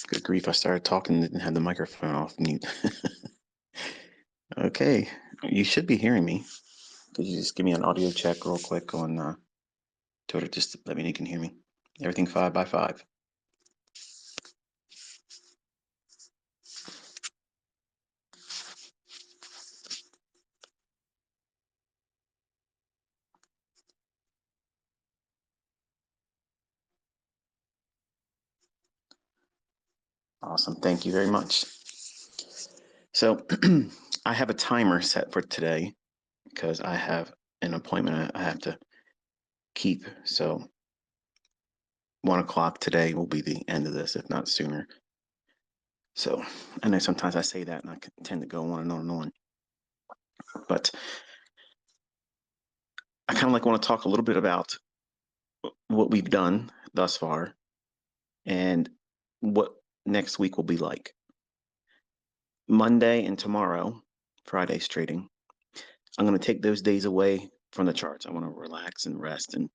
Good grief, I started talking and didn't have the microphone off mute. Okay, you should be hearing me. Could you just give me an audio check real quick on Twitter? Just let me know you can hear me. Everything 5 by 5. Awesome, thank you very much. So I have a timer set for today because I have an appointment I have to keep. So 1 o'clock today will be the end of this, if not sooner. So I know sometimes I say that and I tend to go on and on and on. But I kind of want to talk a little bit about what we've done thus far and what next week will be like. Monday and tomorrow, Friday's trading, I'm going to take those days away from the charts. I want to relax and rest and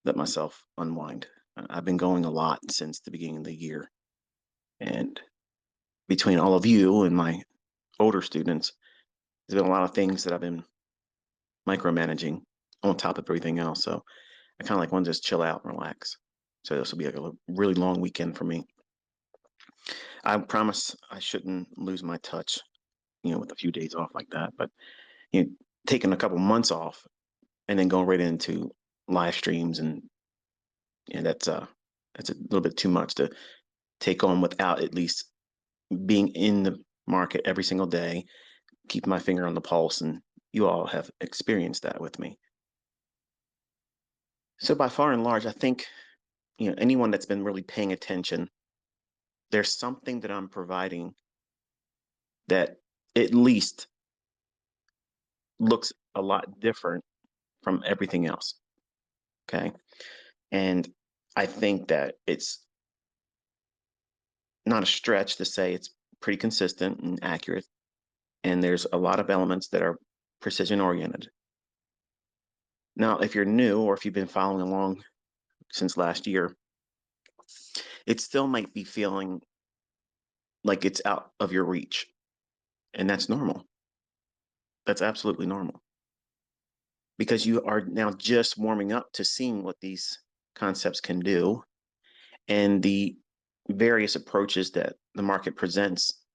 let myself unwind. I've been going a lot since the beginning of the year. And between all of you and my older students, there's been a lot of things that I've been micromanaging on top of everything else. So I kind of want to just chill out and relax. So this will be like a really long weekend for me. I promise I shouldn't lose my touch, with a few days off like that. But taking a couple months off and then going right into live streams and that's a little bit too much to take on without at least being in the market every single day, keep my finger on the pulse, and you all have experienced that with me. So by far and large, I think anyone that's been really paying attention, there's something that I'm providing that at least looks a lot different from everything else. Okay. And I think that it's not a stretch to say it's pretty consistent and accurate. And there's a lot of elements that are precision oriented. Now, if you're new or if you've been following along since last year, it still might be feeling like it's out of your reach. And that's normal. That's absolutely normal. Because you are now just warming up to seeing what these concepts can do and the various approaches that the market presents,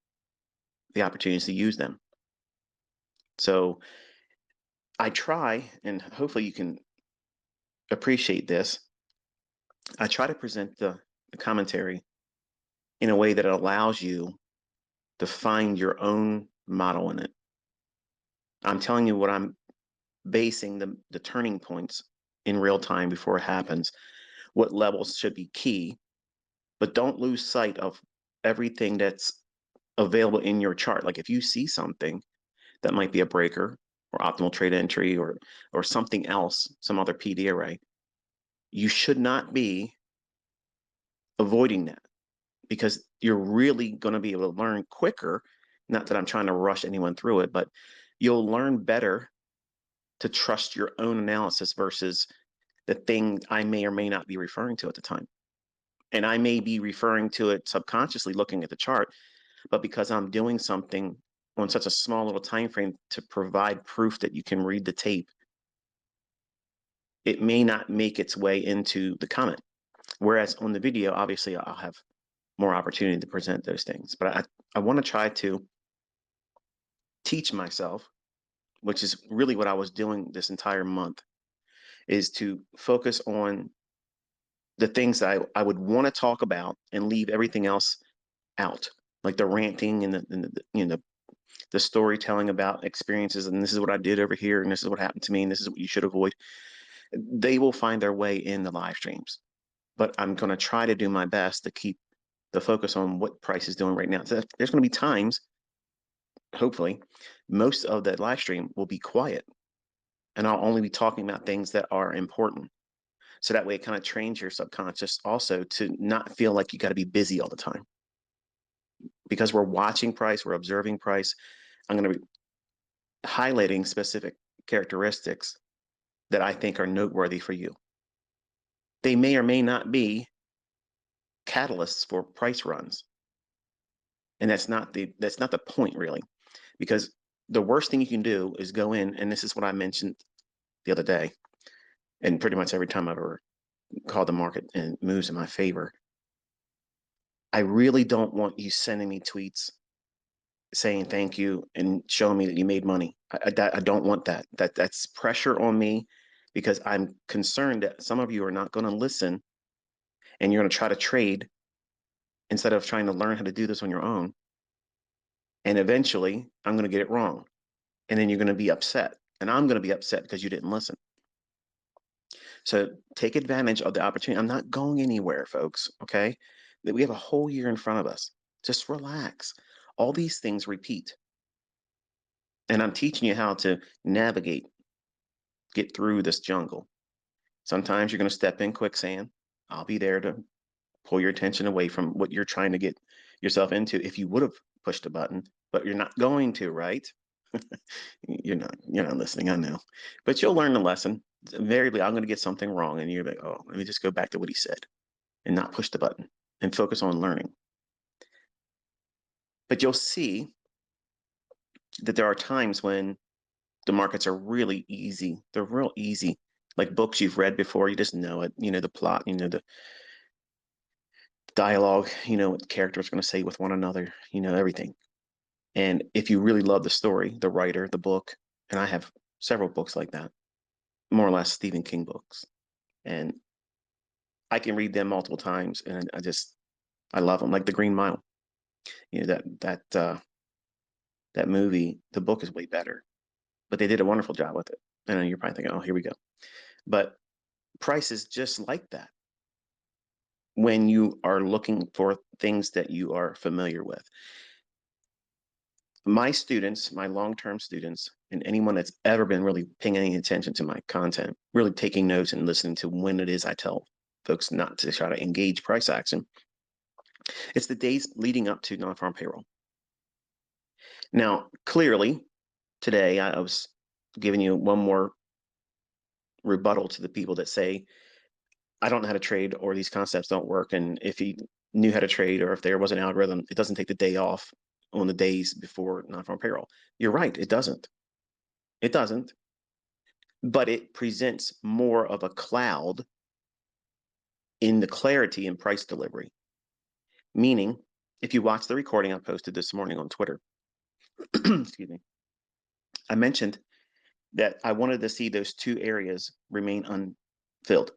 the opportunities to use them. So I try, and hopefully you can appreciate this, I try to present the commentary in a way that allows you to find your own model in it. I'm telling you what I'm basing the turning points in real time before it happens, what levels should be key, but don't lose sight of everything that's available in your chart. Like if you see something that might be a breaker or optimal trade entry or something else, some other PD array, you should not be avoiding that because you're really going to be able to learn quicker. Not that I'm trying to rush anyone through it, but you'll learn better to trust your own analysis versus the thing I may or may not be referring to at the time. And I may be referring to it subconsciously looking at the chart, but because I'm doing something on such a small little time frame to provide proof that you can read the tape, it may not make its way into the comment. Whereas on the video, obviously, I'll have more opportunity to present those things. But I want to try to teach myself, which is really what I was doing this entire month, is to focus on the things that I would want to talk about and leave everything else out, like the ranting and the storytelling about experiences. And this is what I did over here, and this is what happened to me, and this is what you should avoid. They will find their way in the live streams, but I'm going to try to do my best to keep the focus on what price is doing right now. So there's going to be times, hopefully, most of that live stream will be quiet, and I'll only be talking about things that are important. So that way it kind of trains your subconscious also to not feel like you got to be busy all the time. Because we're watching price, we're observing price, I'm going to be highlighting specific characteristics that I think are noteworthy for you. They may or may not be catalysts for price runs. And that's not the point really, because the worst thing you can do is go in, and this is what I mentioned the other day, and pretty much every time I've ever called the market and it moves in my favor. I really don't want you sending me tweets saying thank you and showing me that you made money. I don't want that. That's pressure on me because I'm concerned that some of you are not going to listen and you're going to try to trade instead of trying to learn how to do this on your own. And eventually, I'm going to get it wrong. And then you're going to be upset. And I'm going to be upset because you didn't listen. So take advantage of the opportunity. I'm not going anywhere, folks. Okay. We have a whole year in front of us. Just relax. All these things repeat. And I'm teaching you how to navigate, get through this jungle. Sometimes you're going to step in quicksand. I'll be there to pull your attention away from what you're trying to get yourself into if you would have pushed a button, but you're not going to, right? You're not listening, I know. But you'll learn the lesson. Invariably, I'm going to get something wrong, and you're like, oh, let me just go back to what he said and not push the button and focus on learning. But you'll see that there are times when the markets are really easy. They're real easy. Like books you've read before, you just know it. You know the plot, you know the dialogue, you know what the characters are going to say with one another, you know everything. And if you really love the story, the writer, the book, and I have several books like that, more or less Stephen King books, and I can read them multiple times, and I love them. Like The Green Mile, you know that movie. The book is way better, but they did a wonderful job with it. And you're probably thinking, oh, here we go. But price is just like that when you are looking for things that you are familiar with. My students, my long-term students, and anyone that's ever been really paying any attention to my content, really taking notes and listening to when it is I tell folks not to try to engage price action, it's the days leading up to non-farm payroll. Now, clearly, today I was giving you one more rebuttal to the people that say, I don't know how to trade or these concepts don't work. And if he knew how to trade or if there was an algorithm, it doesn't take the day off on the days before non-farm payroll. You're right, it doesn't. It doesn't. But it presents more of a cloud in the clarity and price delivery. Meaning, if you watch the recording I posted this morning on Twitter, excuse me, I mentioned that I wanted to see those two areas remain unfilled.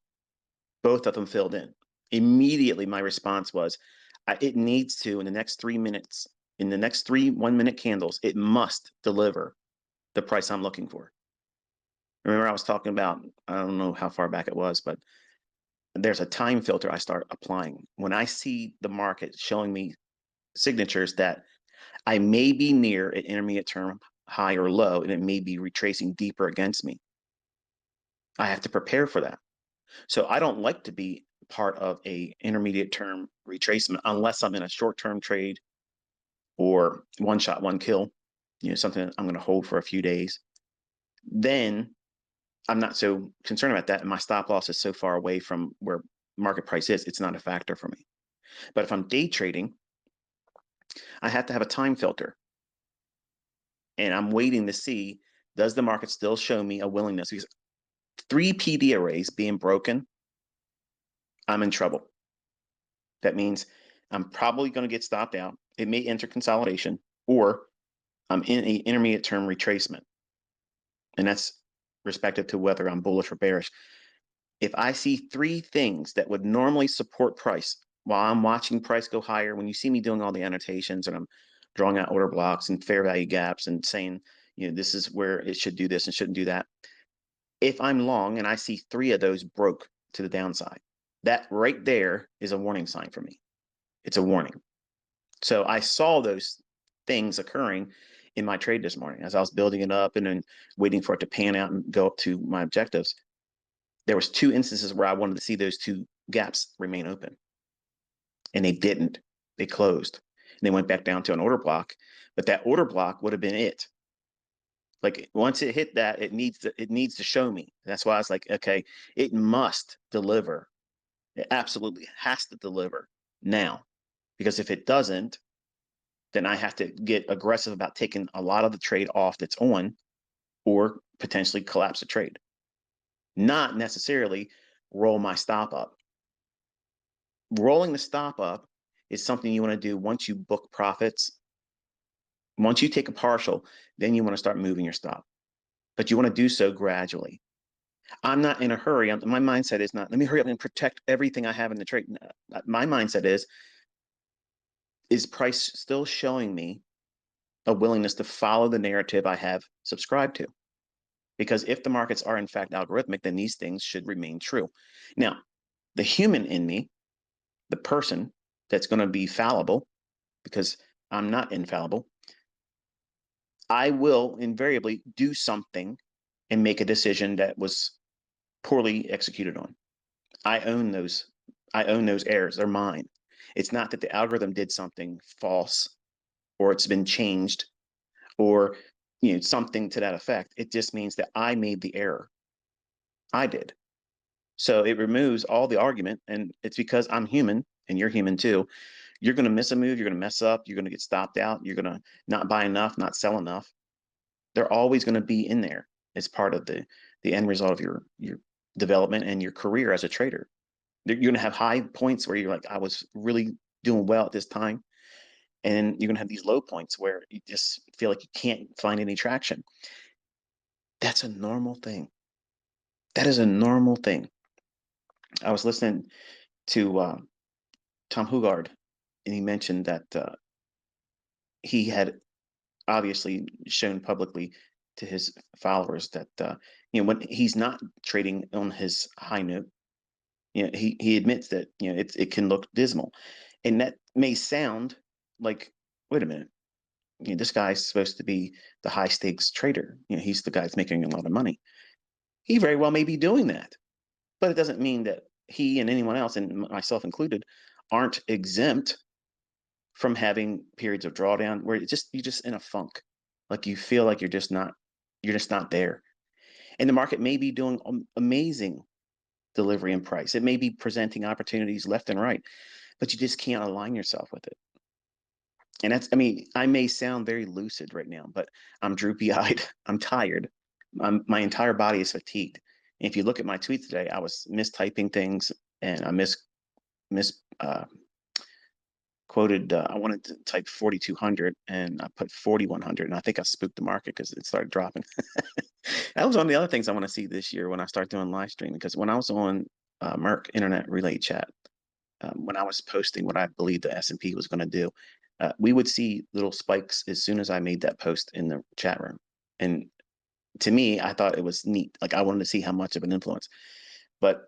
Both of them filled in. Immediately, my response was, it needs to, in the next 3 minutes, in the next 3 1-minute candles, it must deliver the price I'm looking for. Remember, I was talking about, I don't know how far back it was, but there's a time filter I start applying. When I see the market showing me signatures that I may be near an intermediate term high or low, and it may be retracing deeper against me, I have to prepare for that. So I don't like to be part of a intermediate term retracement unless I'm in a short-term trade or one shot, one kill, something that I'm going to hold for a few days. Then I'm not so concerned about that. And my stop loss is so far away from where market price is, it's not a factor for me. But if I'm day trading, I have to have a time filter. And I'm waiting to see, does the market still show me a willingness? Because 3 PD arrays being broken, I'm in trouble. That means I'm probably going to get stopped out. It may enter consolidation, or I'm in an intermediate term retracement. And that's respective to whether I'm bullish or bearish. If I see 3 things that would normally support price while I'm watching price go higher, when you see me doing all the annotations and I'm drawing out order blocks and fair value gaps and saying, this is where it should do this and shouldn't do that. If I'm long and I see 3 of those broke to the downside, that right there is a warning sign for me. It's a warning. So I saw those things occurring in my trade this morning as I was building it up and then waiting for it to pan out and go up to my objectives. There was 2 instances where I wanted to see those 2 gaps remain open, and they didn't. They closed, and they went back down to an order block. But that order block would have been it. Like once it hit that, it needs to show me. That's why I was like, okay, it must deliver. It absolutely has to deliver now, because if it doesn't, then I have to get aggressive about taking a lot of the trade off that's on, or potentially collapse the trade. Not necessarily roll my stop up. Rolling the stop up is something you want to do once you book profits. Once you take a partial, then you want to start moving your stop. But you want to do so gradually. I'm not in a hurry. My mindset is not, let me hurry up and protect everything I have in the trade. My mindset is price still showing me a willingness to follow the narrative I have subscribed to? Because if the markets are in fact algorithmic, then these things should remain true. Now, the human in me, the person that's going to be fallible, because I'm not infallible, I will invariably do something and make a decision that was poorly executed on. I own those. I own those errors. They're mine. It's not that the algorithm did something false or it's been changed or something to that effect. It just means that I made the error. I did. So it removes all the argument, and it's because I'm human and you're human too. You're going to miss a move. You're going to mess up. You're going to get stopped out. You're going to not buy enough, not sell enough. They're always going to be in there as part of the end result of your development and your career as a trader. You're going to have high points where you're like, I was really doing well at this time. And you're going to have these low points where you just feel like you can't find any traction. That's a normal thing. That is a normal thing. I was listening to Tom Hugard, and he mentioned that he had obviously shown publicly to his followers that when he's not trading on his high note, he admits that it can look dismal, and that may sound like, wait a minute, this guy's supposed to be the high stakes trader. He's the guy that's making a lot of money. He very well may be doing that, but it doesn't mean that he and anyone else, and myself included, aren't exempt from having periods of drawdown where you're just in a funk, like you feel like you're just not there. And the market may be doing amazing delivery and price. It may be presenting opportunities left and right, but you just can't align yourself with it. And that's, I mean, I may sound very lucid right now, but I'm droopy eyed. I'm tired. My entire body is fatigued. And if you look at my tweets today, I was mistyping things, and I quoted, I wanted to type 4,200 and I put 4,100, and I think I spooked the market because it started dropping. That was one of the other things I want to see this year when I start doing live streaming, because when I was on Merck Internet Relay Chat, when I was posting what I believed the S&P was going to do, we would see little spikes as soon as I made that post in the chat room. And to me, I thought it was neat. Like, I wanted to see how much of an influence. But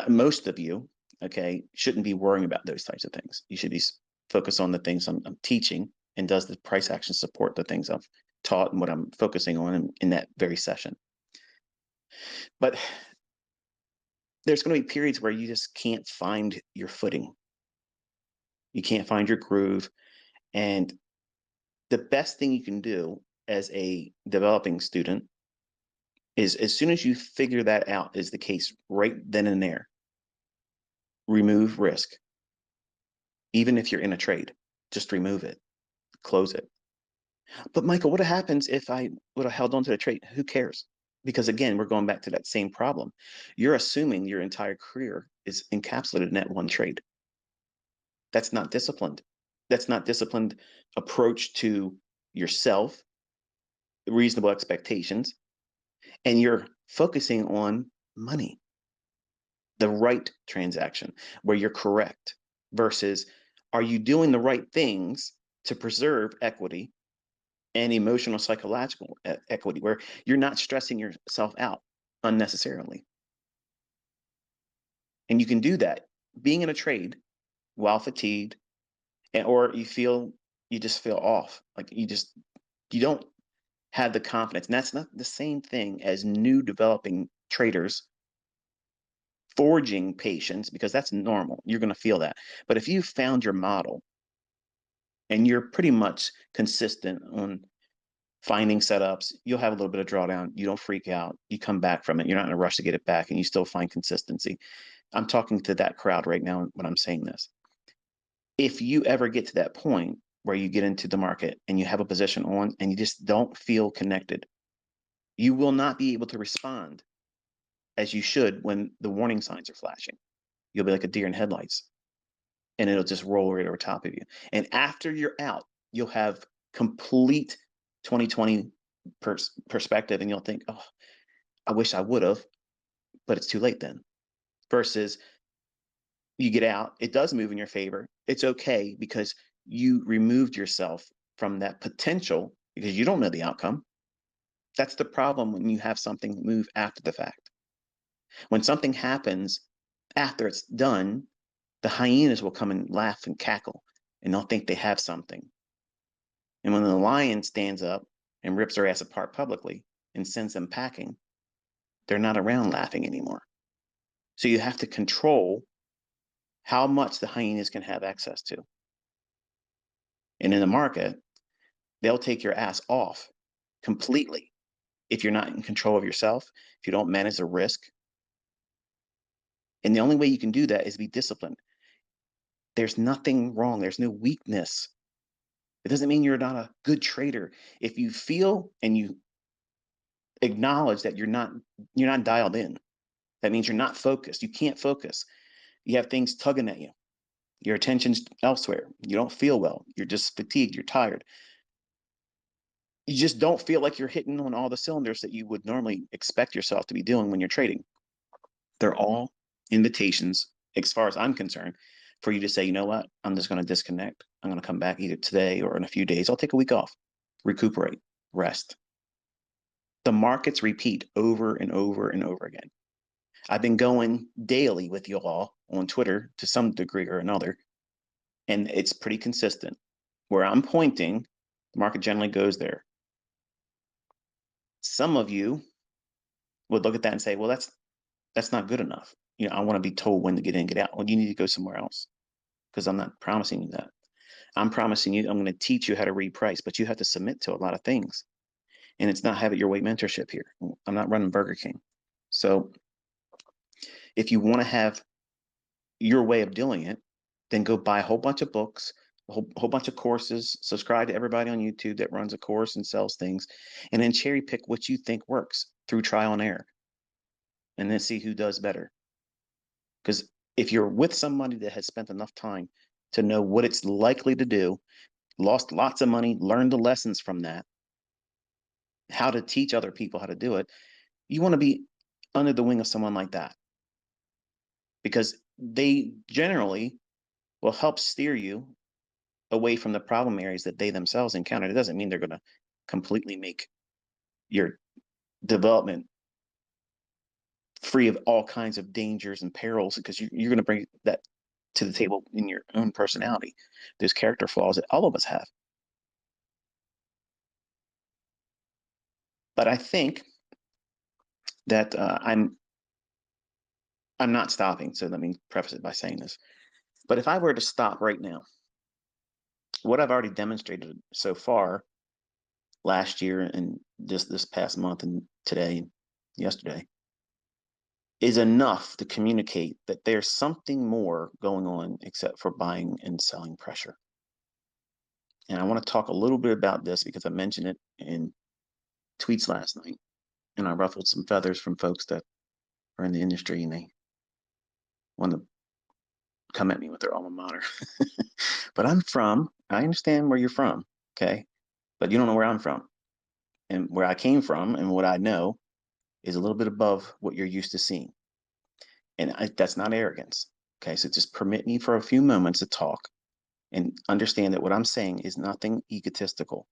most of you, okay, shouldn't be worrying about those types of things. You should be focused on the things I'm teaching, and does the price action support the things I've taught and what I'm focusing on in that very session. But there's going to be periods where you just can't find your footing. You can't find your groove. And the best thing you can do as a developing student is, as soon as you figure that out is the case right then and there, remove risk. Even if you're in a trade, just remove it, close it. But Michael, what happens if I would have held on to the trade? Who cares? Because again, we're going back to that same problem. You're assuming your entire career is encapsulated in that one trade. That's not disciplined. That's not disciplined approach to yourself, reasonable expectations, and you're focusing on money, the right transaction where you're correct, versus, are you doing the right things to preserve equity and emotional psychological equity, where you're not stressing yourself out unnecessarily? And you can do that being in a trade while fatigued, or you just feel off, like you don't have the confidence. And that's not the same thing as new developing traders forging patience, because that's normal. You're going to feel that. But if you found your model and you're pretty much consistent on finding setups, you'll have a little bit of drawdown. You don't freak out. You come back from it. You're not in a rush to get it back, and you still find consistency. I'm talking to that crowd right now when I'm saying this. If you ever get to that point, where you get into the market and you have a position on and you just don't feel connected. You will not be able to respond as you should when the warning signs are flashing. You'll be like a deer in headlights and it'll just roll right over top of you. And after you're out, you'll have complete 2020 perspective and you'll think, oh, I wish I would have, but it's too late then. Versus you get out, it does move in your favor. It's okay because you removed yourself from that potential because you don't know the outcome. That's the problem when you have something move after the fact. When something happens after it's done, the hyenas will come and laugh and cackle and they'll think they have something. And when the lion stands up and rips their ass apart publicly and sends them packing, they're not around laughing anymore. So you have to control how much the hyenas can have access to. And in the market, they'll take your ass off completely if you're not in control of yourself, if you don't manage the risk. And the only way you can do that is be disciplined. There's nothing wrong. There's no weakness. It doesn't mean you're not a good trader. If you feel and you acknowledge that you're not dialed in, that means you're not focused. You can't focus. You have things tugging at you. Your attention's elsewhere. You don't feel well. You're just fatigued. You're tired. You just don't feel like you're hitting on all the cylinders that you would normally expect yourself to be doing when you're trading. They're all invitations, as far as I'm concerned, for you to say, you know what, I'm just going to disconnect. I'm going to come back either today or in a few days. I'll take a week off, recuperate, rest. The markets repeat over and over and over again. I've been going daily with you all on Twitter to some degree or another, and it's pretty consistent. Where I'm pointing, the market generally goes there. Some of you would look at that and say, well, that's not good enough. You know, I want to be told when to get in, get out. Well, you need to go somewhere else because I'm not promising you that. I'm promising you, I'm going to teach you how to reprice, but you have to submit to a lot of things. And it's not have it your way mentorship here. I'm not running Burger King. So if you want to have your way of doing it, then go buy a whole bunch of books, a whole bunch of courses, subscribe to everybody on YouTube that runs a course and sells things, and then cherry pick what you think works through trial and error. And then see who does better. Because if you're with somebody that has spent enough time to know what it's likely to do, lost lots of money, learned the lessons from that, how to teach other people how to do it, you want to be under the wing of someone like that. Because they generally will help steer you away from the problem areas that they themselves encountered. It doesn't mean they're going to completely make your development free of all kinds of dangers and perils, because you're going to bring that to the table in your own personality. There's character flaws that all of us have. But I think that I'm not stopping. So let me preface it by saying this. But if I were to stop right now, what I've already demonstrated so far last year and just this past month and today, yesterday, is enough to communicate that there's something more going on except for buying and selling pressure. And I want to talk a little bit about this because I mentioned it in tweets last night, and I ruffled some feathers from folks that are in the industry and they want to come at me with their alma mater. But I understand where you're from, okay? But you don't know where I'm from. And where I came from and what I know is a little bit above what you're used to seeing. And that's not arrogance, okay? So just permit me for a few moments to talk and understand that what I'm saying is nothing egotistical.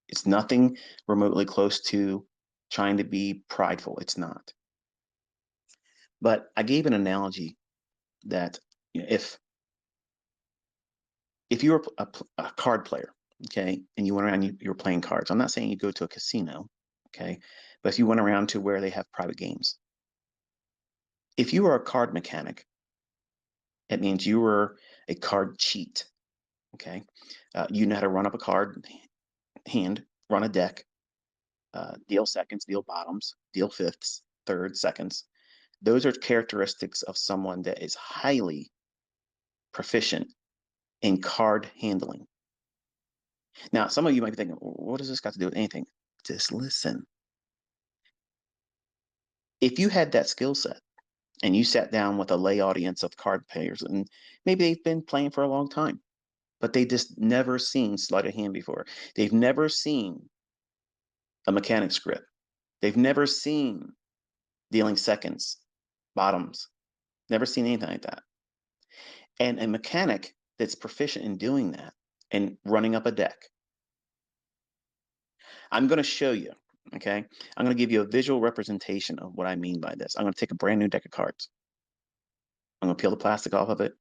It's nothing remotely close to trying to be prideful. It's not. But I gave an analogy that, you know, if you were a card player, okay, and you went around, you were playing cards. I'm not saying you go to a casino, okay, but if you went around to where they have private games. If you were a card mechanic, it means you were a card cheat, okay? You know how to run up a card hand, run a deck, deal seconds, deal bottoms, deal fifths, thirds, seconds. Those are characteristics of someone that is highly proficient in card handling. Now, some of you might be thinking, what does this got to do with anything? Just listen. If you had that skill set and you sat down with a lay audience of card players, and maybe they've been playing for a long time, but they just never seen sleight of hand before. They've never seen a mechanic's grip. They've never seen dealing seconds, bottoms, never seen anything like that. And a mechanic that's proficient in doing that and running up a deck. I'm going to show you, okay? I'm going to give you a visual representation of what I mean by this. I'm going to take a brand new deck of cards. I'm going to peel the plastic off of it.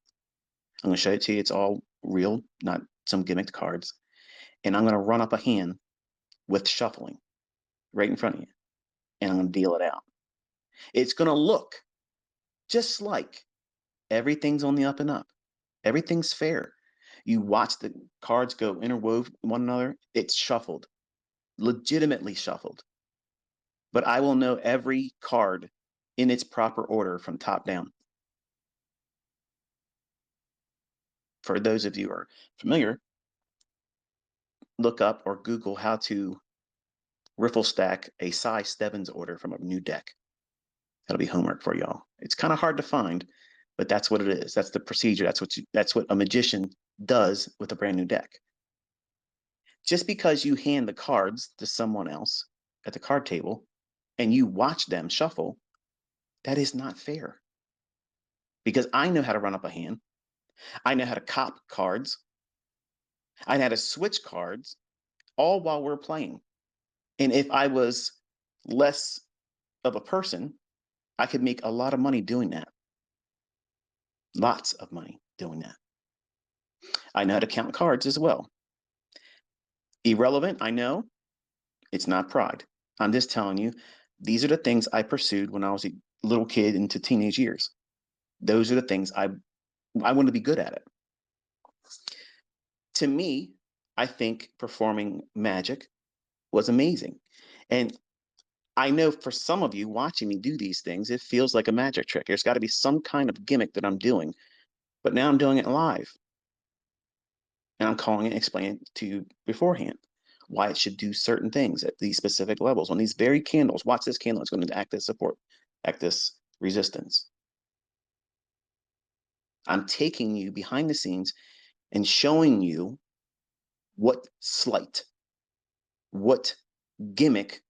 I'm going to show it to you. It's all real, not some gimmicked cards. And I'm going to run up a hand with shuffling right in front of you. And I'm going to deal it out. It's going to look just like everything's on the up and up. Everything's fair. You watch the cards go interwove one another. It's shuffled, legitimately shuffled. But I will know every card in its proper order from top down. For those of you who are familiar, look up or Google how to riffle stack a size Stebbins order from a new deck. That'll be homework for y'all. It's kind of hard to find, but that's what it is. That's the procedure. That's what a magician does with a brand new deck. Just because you hand the cards to someone else at the card table and you watch them shuffle, that is not fair. Because I know how to run up a hand. I know how to cop cards. I know how to switch cards all while we're playing. And if I was less of a person, I could make a lot of money doing that. Lots of money doing that. I know how to count cards as well. Irrelevant, I know. It's not pride. I'm just telling you, these are the things I pursued when I was a little kid into teenage years. Those are the things I want to be good at it. To me, I think performing magic was amazing. And I know for some of you watching me do these things, it feels like a magic trick. There's got to be some kind of gimmick that I'm doing, but now I'm doing it live. And I'm calling it, explaining it to you beforehand why it should do certain things at these specific levels. On these very candles, watch this candle, it's going to act as support, act as resistance. I'm taking you behind the scenes and showing you what sleight, what gimmick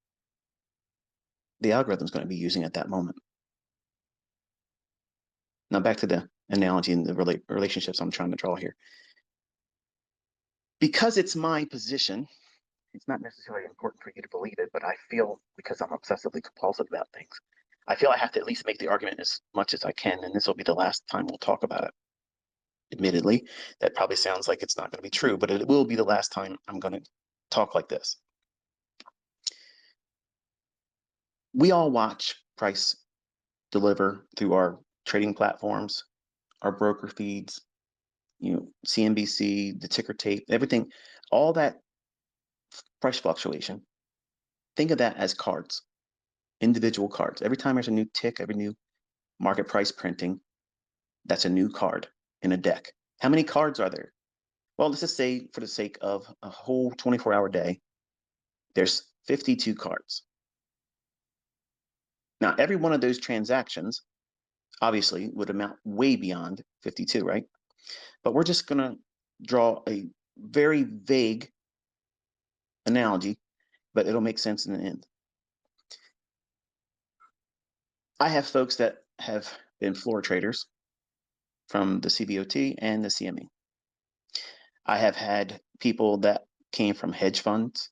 the algorithm is going to be using at that moment. Now back to the analogy and the relationships I'm trying to draw here. Because it's my position, it's not necessarily important for you to believe it, but I feel, because I'm obsessively compulsive about things, I feel I have to at least make the argument as much as I can, and this will be the last time we'll talk about it. Admittedly, that probably sounds like it's not going to be true, but it will be the last time I'm going to talk like this. We all watch price deliver through our trading platforms, our broker feeds, CNBC, the ticker tape, everything, all that price fluctuation. Think of that as cards, individual cards. Every time there's a new tick, every new market price printing, that's a new card in a deck. How many cards are there? Well, let's just say, for the sake of a whole 24-hour day, there's 52 cards. Now, every one of those transactions obviously would amount way beyond 52, right? But we're just going to draw a very vague analogy, but it'll make sense in the end. I have folks that have been floor traders from the CBOT and the CME. I have had people that came from hedge funds.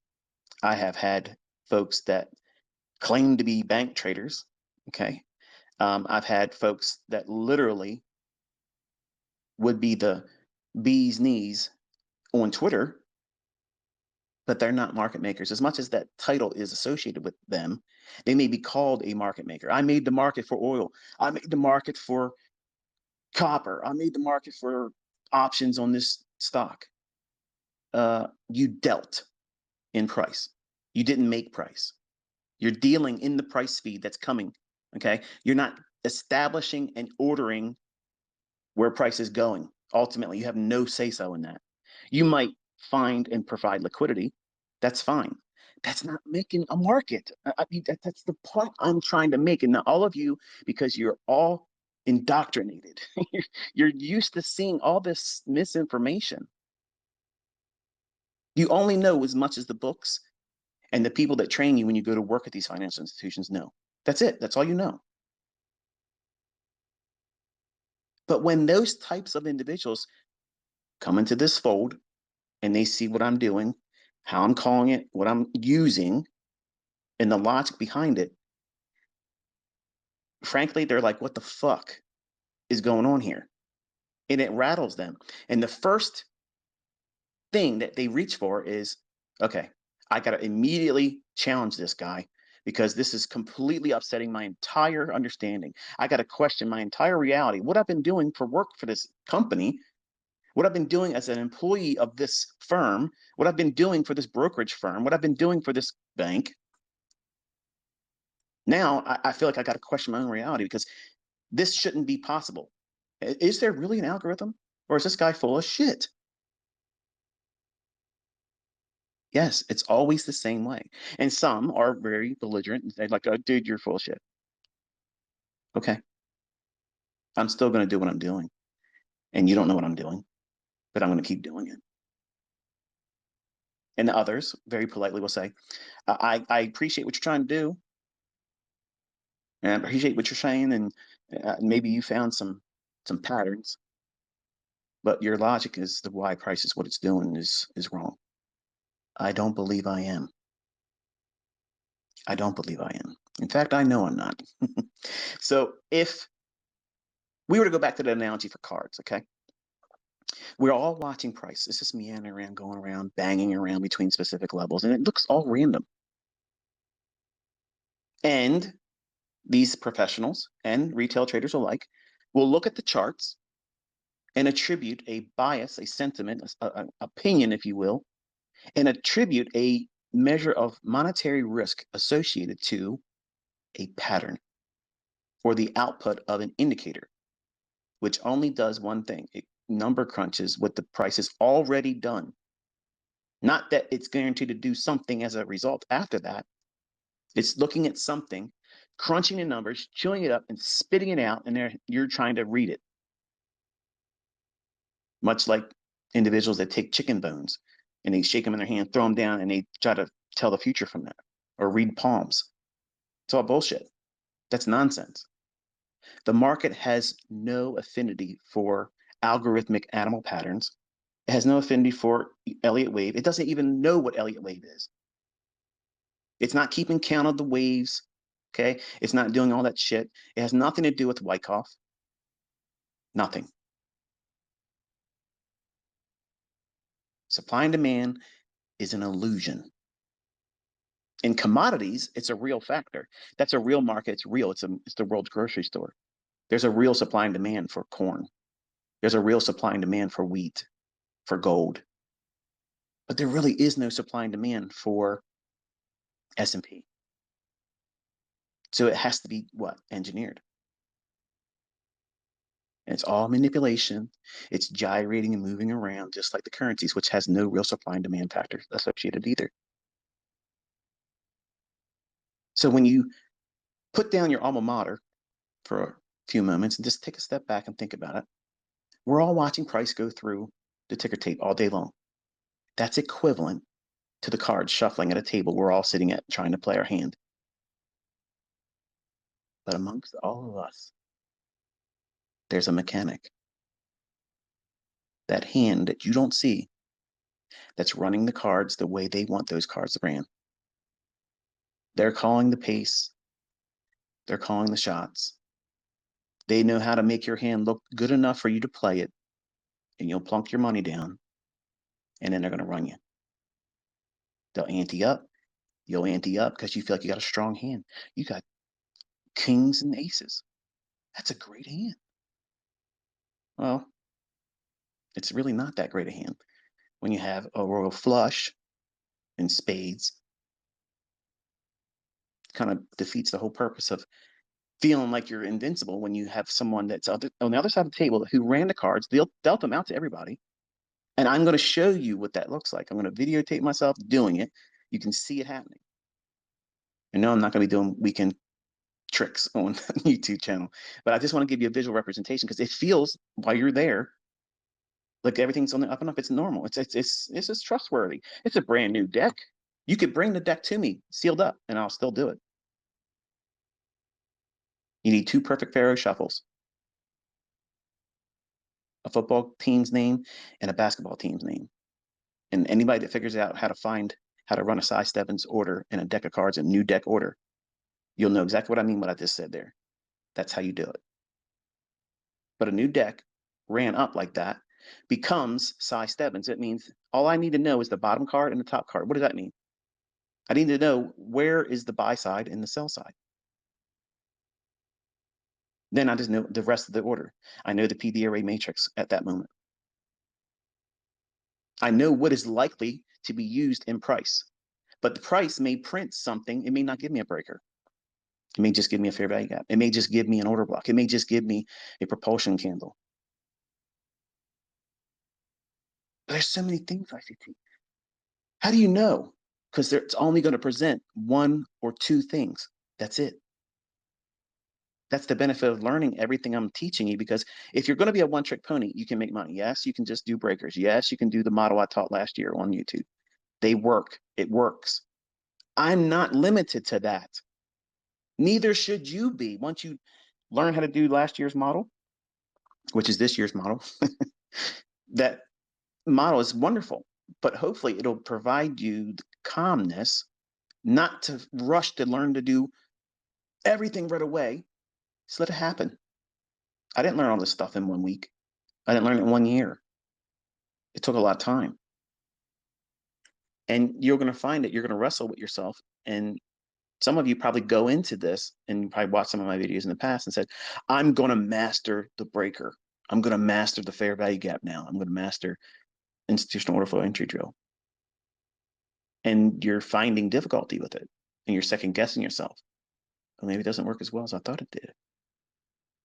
I have had folks that claim to be bank traders. Okay. I've had folks that literally would be the bee's knees on Twitter, but they're not market makers. As much as that title is associated with them, they may be called a market maker. I made the market for oil. I made the market for copper. I made the market for options on this stock. You dealt in price. You didn't make price. You're dealing in the price feed that's coming. Okay. You're not establishing and ordering where price is going. Ultimately, you have no say so in that. You might find and provide liquidity, that's fine. That's not making a market. I mean, that's the point I'm trying to make. And now all of you, because you're all indoctrinated, you're used to seeing all this misinformation. You only know as much as the books and the people that train you when you go to work at these financial institutions know. That's it. That's all you know. But when those types of individuals come into this fold and they see what I'm doing, how I'm calling it, what I'm using, and the logic behind it, frankly, they're like, what the fuck is going on here? And it rattles them. And the first thing that they reach for is, okay, I got to immediately challenge this guy because this is completely upsetting my entire understanding. I got to question my entire reality. What I've been doing for work for this company, what I've been doing as an employee of this firm, what I've been doing for this brokerage firm, what I've been doing for this bank. Now I feel like I got to question my own reality because this shouldn't be possible. Is there really an algorithm, or is this guy full of shit? Yes, it's always the same way. And some are very belligerent. They're like, oh, dude, you're full of shit. Okay. I'm still going to do what I'm doing. And you don't know what I'm doing, but I'm going to keep doing it. And the others very politely will say, I appreciate what you're trying to do. And I appreciate what you're saying. And maybe you found some patterns, but your logic is the why price is what it's doing is wrong. I don't believe I am. I don't believe I am. In fact, I know I'm not. So if we were to go back to the analogy for cards, okay? We're all watching price. It's just meandering around, going around, banging around between specific levels, and it looks all random. And these professionals and retail traders alike will look at the charts and attribute a bias, a sentiment, an opinion, if you will, and attribute a measure of monetary risk associated to a pattern or the output of an indicator, which only does one thing. It number crunches what the price has already done. Not that it's guaranteed to do something as a result after that. It's looking at something, crunching the numbers, chewing it up, and spitting it out, and you're trying to read it. Much like individuals that take chicken bones and they shake them in their hand, throw them down, and they try to tell the future from that or read palms. It's all bullshit. That's nonsense. The market has no affinity for algorithmic animal patterns. It has no affinity for Elliott wave. It doesn't even know what Elliott wave is. It's not keeping count of the waves. Okay. It's not doing all that shit. It has nothing to do with Wyckoff. Nothing. Supply and demand is an illusion. In commodities, it's a real factor. That's a real market. It's real. It's the world's grocery store. There's a real supply and demand for corn. There's a real supply and demand for wheat, for gold. But there really is no supply and demand for S&P. So it has to be what? Engineered. And it's all manipulation. It's gyrating and moving around, just like the currencies, which has no real supply and demand factor associated either. So when you put down your alma mater for a few moments and just take a step back and think about it, we're all watching price go through the ticker tape all day long. That's equivalent to the cards shuffling at a table we're all sitting at trying to play our hand. But amongst all of us, there's a mechanic. That hand that you don't see that's running the cards the way they want those cards ran. They're calling the pace. They're calling the shots. They know how to make your hand look good enough for you to play it, and you'll plunk your money down, and then they're going to run you. They'll ante up. You'll ante up because you feel like you got a strong hand. You got kings and aces. That's a great hand. Well, it's really not that great a hand when you have a royal flush and spades. Kind of defeats the whole purpose of feeling like you're invincible when you have someone that's on the other side of the table who ran the cards, dealt them out to everybody, And I'm going to show you what that looks like. I'm going to videotape myself doing it. You can see it happening. And no, I'm not going to be doing weekend tricks on YouTube channel, but I just want to give you a visual representation because it feels while you're there like everything's on the up and up. It's normal. It's just trustworthy. It's a brand new deck. You could bring the deck to me sealed up, and I'll still do it. You need two perfect Pharaoh shuffles, a football team's name and a basketball team's name. And anybody that figures out how to run a size sevens order in a deck of cards, a new deck order, you'll know exactly what I mean, what I just said there. That's how you do it. But a new deck ran up like that becomes size sevens. It means all I need to know is the bottom card and the top card. What does that mean? I need to know where is the buy side and the sell side. Then I just know the rest of the order. I know the PD array matrix at that moment. I know what is likely to be used in price, but the price may print something. It may not give me a breaker. It may just give me a fair value gap. It may just give me an order block. It may just give me a propulsion candle. But there's so many things, ICT. How do you know? Because it's only going to present one or two things. That's it. That's the benefit of learning everything I'm teaching you, because if you're going to be a one-trick pony, you can make money. Yes, you can just do breakers. Yes, you can do the model I taught last year on YouTube. They work. It works. I'm not limited to that. Neither should you be. Once you learn how to do last year's model, which is this year's model, that model is wonderful, but hopefully it'll provide you the calmness not to rush to learn to do everything right away. Just let it happen. I didn't learn all this stuff in 1 week. I didn't learn it in 1 year. It took a lot of time. And you're going to find that you're going to wrestle with yourself. And some of you probably go into this, and you probably watched some of my videos in the past and said, I'm going to master the breaker. I'm going to master the fair value gap now. I'm going to master institutional order flow entry drill. And you're finding difficulty with it. And you're second guessing yourself. Well, maybe it doesn't work as well as I thought it did.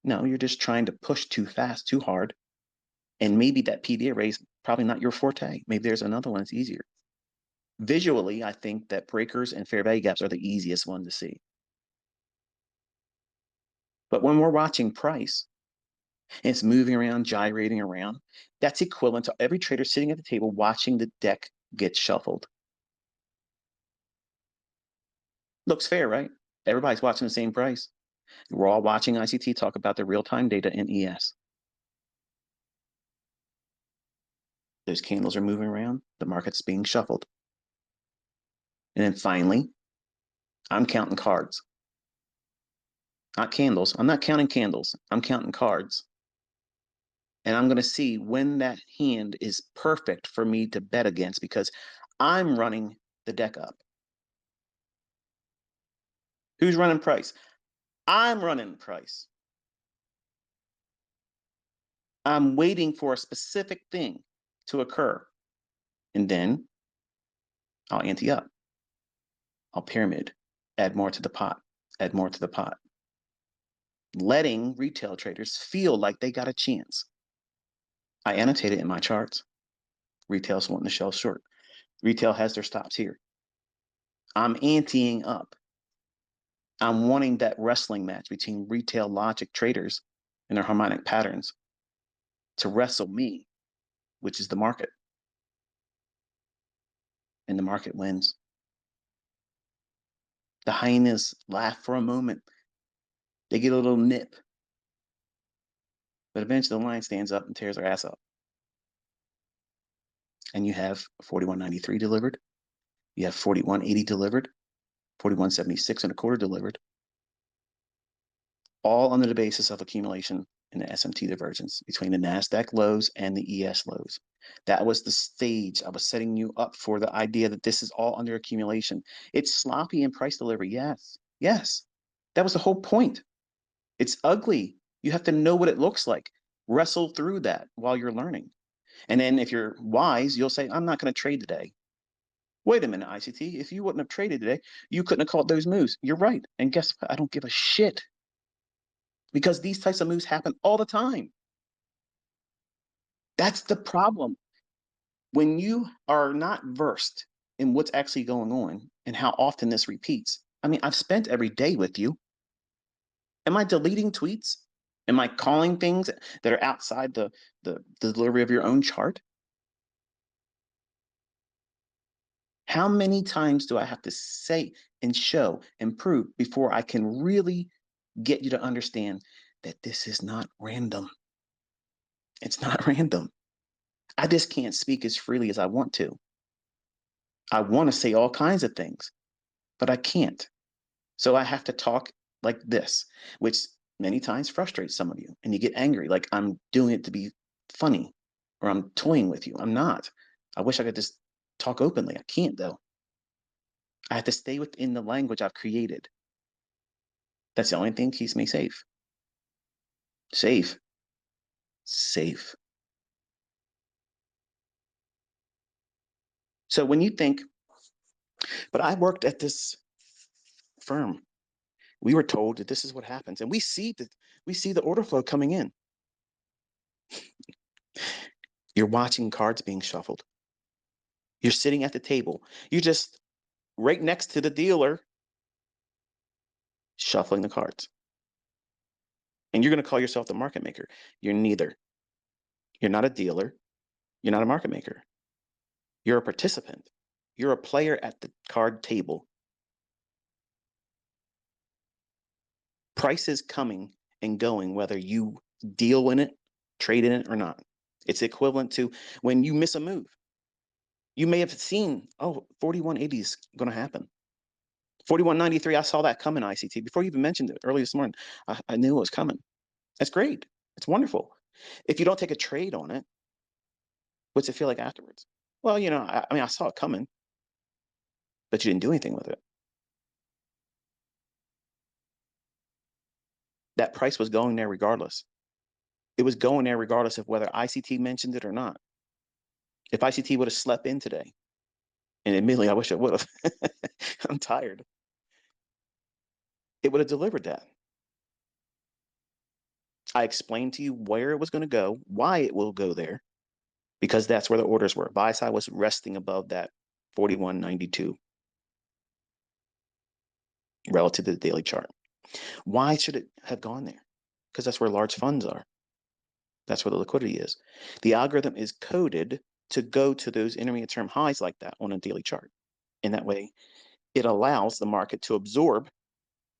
No, you're just trying to push too fast, too hard. And maybe that PD array is probably not your forte. Maybe there's another one that's easier. Visually, I think that breakers and fair value gaps are the easiest one to see. But when we're watching price, and it's moving around, gyrating around, that's equivalent to every trader sitting at the table watching the deck get shuffled. Looks fair, right? Everybody's watching the same price. We're all watching ICT talk about the real-time data in ES. Those candles are moving around, the market's being shuffled. And then finally, I'm counting cards. Not candles. I'm not counting candles. I'm counting cards. And I'm going to see when that hand is perfect for me to bet against, because I'm running the deck up. Who's running price? I'm running price. I'm waiting for a specific thing to occur. And then I'll ante up. I'll pyramid, add more to the pot, add more to the pot. Letting retail traders feel like they got a chance. I annotate it in my charts. Retail's wanting to sell short. Retail has their stops here. I'm anteing up. I'm wanting that wrestling match between retail logic traders and their harmonic patterns to wrestle me, which is the market. And the market wins. The hyenas laugh for a moment. They get a little nip. But eventually the lion stands up and tears their ass up. And you have 41.93 delivered. You have 41.80 delivered. 41.76 and a quarter delivered. All under the basis of accumulation in the SMT divergence between the NASDAQ lows and the ES lows. That was the stage. I was setting you up for the idea that this is all under accumulation. It's sloppy in price delivery. Yes. Yes. That was the whole point. It's ugly. You have to know what it looks like. Wrestle through that while you're learning. And then if you're wise, you'll say, I'm not going to trade today. Wait a minute, ICT. If you wouldn't have traded today, you couldn't have called those moves. You're right. And guess what? I don't give a shit, because these types of moves happen all the time. That's the problem. When you are not versed in what's actually going on and how often this repeats, I mean, I've spent every day with you. Am I deleting tweets? Am I calling things that are outside the delivery of your own chart? How many times do I have to say and show and prove before I can really get you to understand that this is not random? It's not random. I just can't speak as freely as I want to. I want to say all kinds of things, but I can't. So I have to talk like this, which many times frustrates some of you. And you get angry, like I'm doing it to be funny or I'm toying with you. I'm not. I wish I could just talk openly. I can't, though. I have to stay within the language I've created. That's the only thing keeps me safe. Safe. Safe. So when you think, but I worked at this firm, we were told that this is what happens, and we see the order flow coming in. You're watching cards being shuffled. You're sitting at the table. You're just right next to the dealer shuffling the cards. And you're going to call yourself the market maker. You're neither. You're not a dealer. You're not a market maker. You're a participant. You're a player at the card table. Price is coming and going whether you deal in it, trade in it, or not. It's equivalent to when you miss a move. You may have seen, oh, 4180 is going to happen. 4193, I saw that coming, ICT. Before you even mentioned it early this morning, I knew it was coming. That's great. It's wonderful. If you don't take a trade on it, what's it feel like afterwards? Well, I mean, I saw it coming, but you didn't do anything with it. That price was going there regardless. It was going there regardless of whether ICT mentioned it or not. If ICT would have slept in today, and admittedly, I wish it would have, I'm tired, it would have delivered that. I explained to you where it was going to go, why it will go there, because that's where the orders were. Buy side was resting above that 4192 relative to the daily chart. Why should it have gone there? Because that's where large funds are. That's where the liquidity is. The algorithm is coded to go to those intermediate term highs like that on a daily chart. In that way, it allows the market to absorb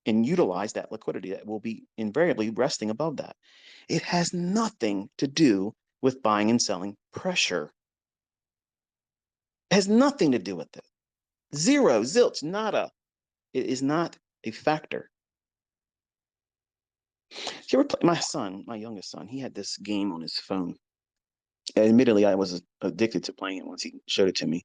and utilize that liquidity that will be invariably resting above that. It has nothing to do with buying and selling pressure. It has nothing to do with it. Zero, zilch, nada. It is not a factor. You ever play, my son, my youngest son, he had this game on his phone. Admittedly, I was addicted to playing it once he showed it to me.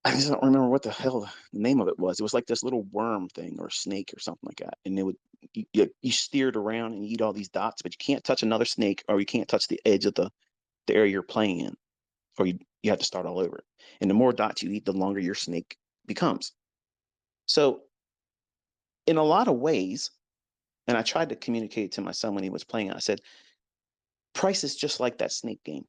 I just don't remember what the hell the name of it was. It was like this little worm thing or snake or something like that. And it would you steered around and you eat all these dots, but you can't touch another snake or you can't touch the edge of the area you're playing in, or you have to start all over. And the more dots you eat, the longer your snake becomes. So in a lot of ways, and I tried to communicate to my son when he was playing, I said, price is just like that snake game,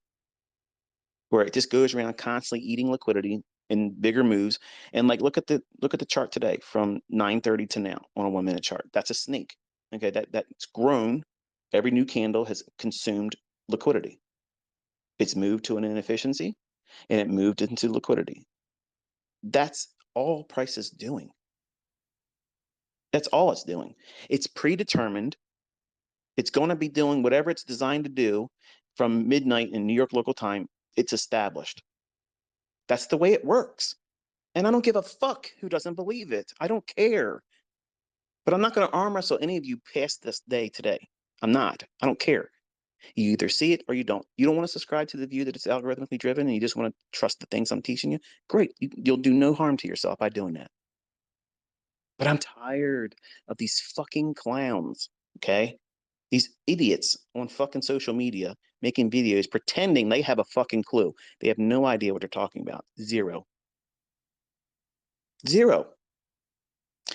where it just goes around constantly eating liquidity in bigger moves. And like look at the chart today from 9:30 to now on a 1 minute chart. That's a snake. Okay, that's grown. Every new candle has consumed liquidity. It's moved to an inefficiency and it moved into liquidity. That's all price is doing. That's all it's doing. It's predetermined. It's going to be doing whatever it's designed to do from midnight in New York local time. It's established. That's the way it works. And I don't give a fuck who doesn't believe it. I don't care. But I'm not going to arm wrestle any of you past this day today. I'm not. I don't care. You either see it or you don't. You don't want to subscribe to the view that it's algorithmically driven and you just want to trust the things I'm teaching you. Great. You'll do no harm to yourself by doing that. But I'm tired of these fucking clowns. Okay. These idiots on fucking social media making videos pretending they have a fucking clue. They have no idea what they're talking about. Zero. Zero.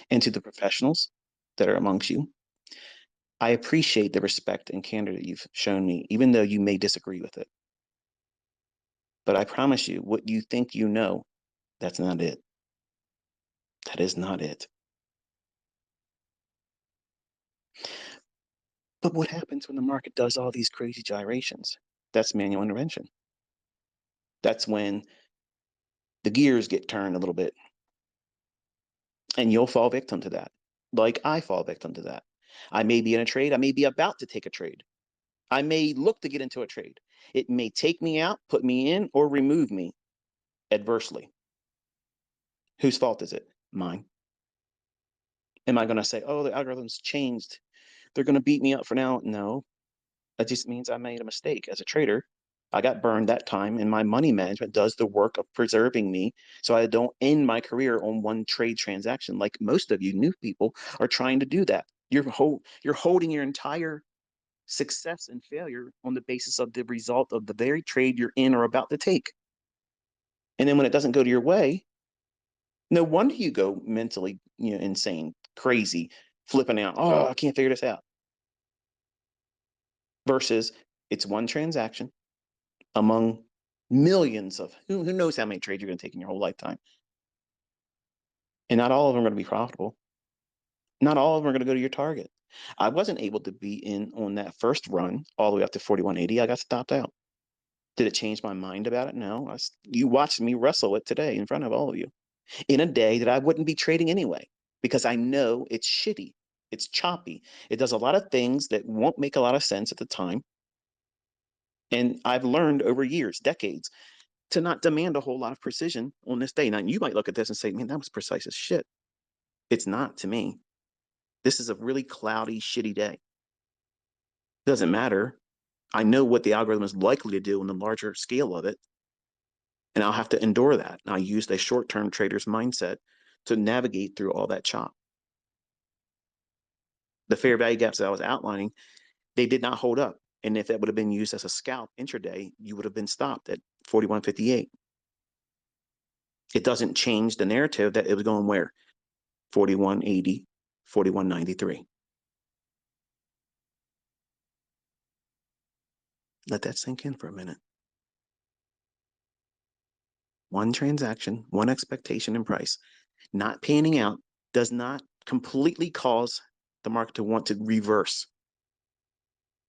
And to the professionals that are amongst you, I appreciate the respect and candor that you've shown me, even though you may disagree with it. But I promise you, what you think you know, that's not it. That is not it. But what happens when the market does all these crazy gyrations? That's manual intervention. That's when the gears get turned a little bit, and you'll fall victim to that. Like I fall victim to that. I may be in a trade. I may be about to take a trade. I may look to get into a trade. It may take me out, put me in, or remove me adversely. Whose fault is it? Mine. Am I going to say, oh, the algorithm's changed, they're going to beat me up for now? No, that just means I made a mistake as a trader. I got burned that time, and my money management does the work of preserving me so I don't end my career on one trade transaction. Like most of you new people are trying to do that. You're holding your entire success and failure on the basis of the result of the very trade you're in or about to take. And then when it doesn't go to your way, no wonder you go mentally, insane, crazy, flipping out. Oh, I can't figure this out. Versus it's one transaction among millions of who knows how many trades you're going to take in your whole lifetime. And not all of them are going to be profitable. Not all of them are going to go to your target. I wasn't able to be in on that first run all the way up to 4180. I got stopped out. Did it change my mind about it? No. You watched me wrestle it today in front of all of you in a day that I wouldn't be trading anyway, because I know it's shitty. It's choppy. It does a lot of things that won't make a lot of sense at the time. And I've learned over years, decades, to not demand a whole lot of precision on this day. Now, you might look at this and say, man, that was precise as shit. It's not to me. This is a really cloudy, shitty day. It doesn't matter. I know what the algorithm is likely to do on the larger scale of it, and I'll have to endure that. And I used a short-term trader's mindset to navigate through all that chop. The fair value gaps that I was outlining, they did not hold up. And if that would have been used as a scalp intraday, you would have been stopped at 41.58. It doesn't change the narrative that it was going where? 41.80, 41.93. Let that sink in for a minute. One transaction, one expectation in price, not panning out does not completely cause the market to want to reverse.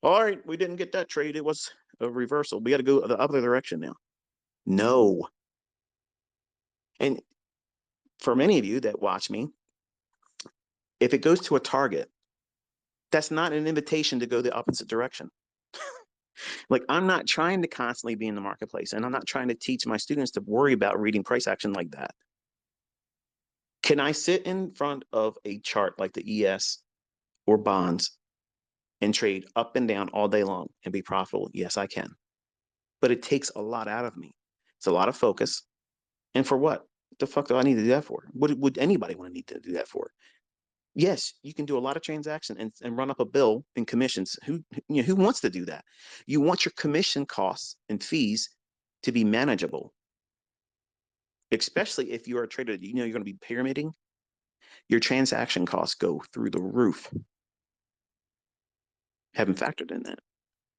All right, we didn't get that trade. It was a reversal. We got to go the other direction now. No. And for many of you that watch me, if it goes to a target, that's not an invitation to go the opposite direction. Like, I'm not trying to constantly be in the marketplace, and I'm not trying to teach my students to worry about reading price action like that. Can I sit in front of a chart like the ES or bonds and trade up and down all day long and be profitable? Yes, I can. But it takes a lot out of me. It's a lot of focus. And for what? What the fuck do I need to do that for? What would anybody want to need to do that for? Yes, you can do a lot of transactions and run up a bill in commissions. Who wants to do that? You want your commission costs and fees to be manageable, especially if you're a trader. You're going to be pyramiding. Your transaction costs go through the roof. Haven't factored in that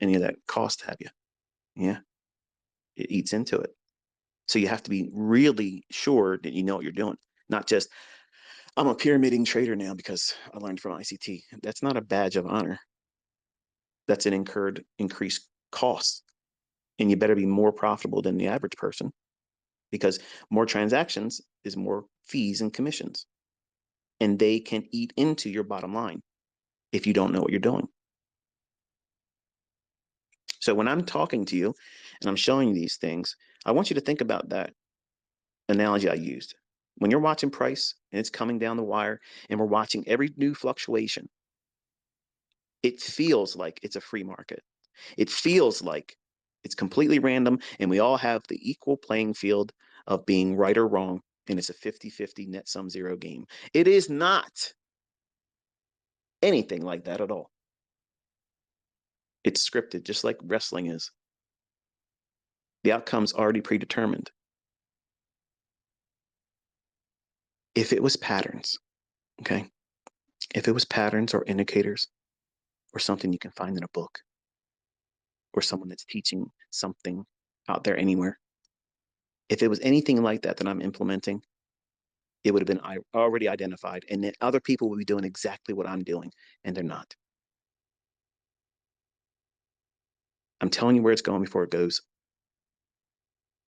any of that cost, have you? Yeah, it eats into it. So you have to be really sure that you know what you're doing, not just I'm a pyramiding trader now because I learned from ICT. That's not a badge of honor. That's an increased cost. And you better be more profitable than the average person, because more transactions is more fees and commissions. And they can eat into your bottom line if you don't know what you're doing. So when I'm talking to you and I'm showing you these things, I want you to think about that analogy I used. When you're watching price and it's coming down the wire and we're watching every new fluctuation, it feels like it's a free market. It feels like it's completely random and we all have the equal playing field of being right or wrong, and it's a 50-50 net sum zero game. It is not anything like that at all. It's scripted, just like wrestling is. The outcome's already predetermined. If it was patterns, okay? If it was patterns or indicators or something you can find in a book or someone that's teaching something out there anywhere, If it was anything like that I'm implementing, it would have been already identified, and then other people would be doing exactly what I'm doing, and they're not. I'm telling you where it's going before it goes.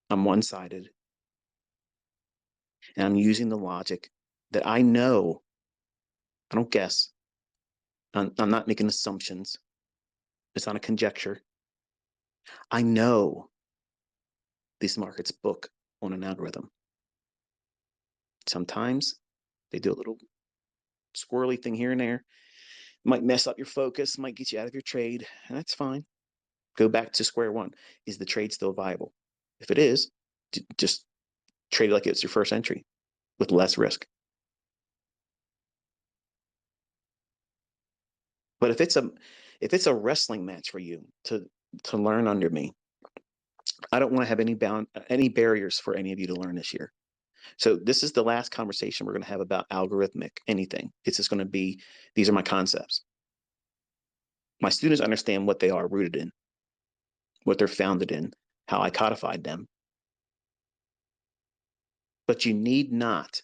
I'm one-sided, and I'm using the logic that I know. I don't guess. I'm not making assumptions. It's not a conjecture. I know these markets book on an algorithm. Sometimes they do a little squirrely thing here and there. Might mess up your focus, might get you out of your trade, and that's fine. Go back to square one. Is the trade still viable? If it is, just trade it like it's your first entry with less risk. But if it's a wrestling match for you to learn under me, I don't want to have any barriers for any of you to learn this year. So this is the last conversation we're going to have about algorithmic anything. It's just going to be, these are my concepts. My students understand what they are rooted in, what they're founded in, how I codified them. But you need not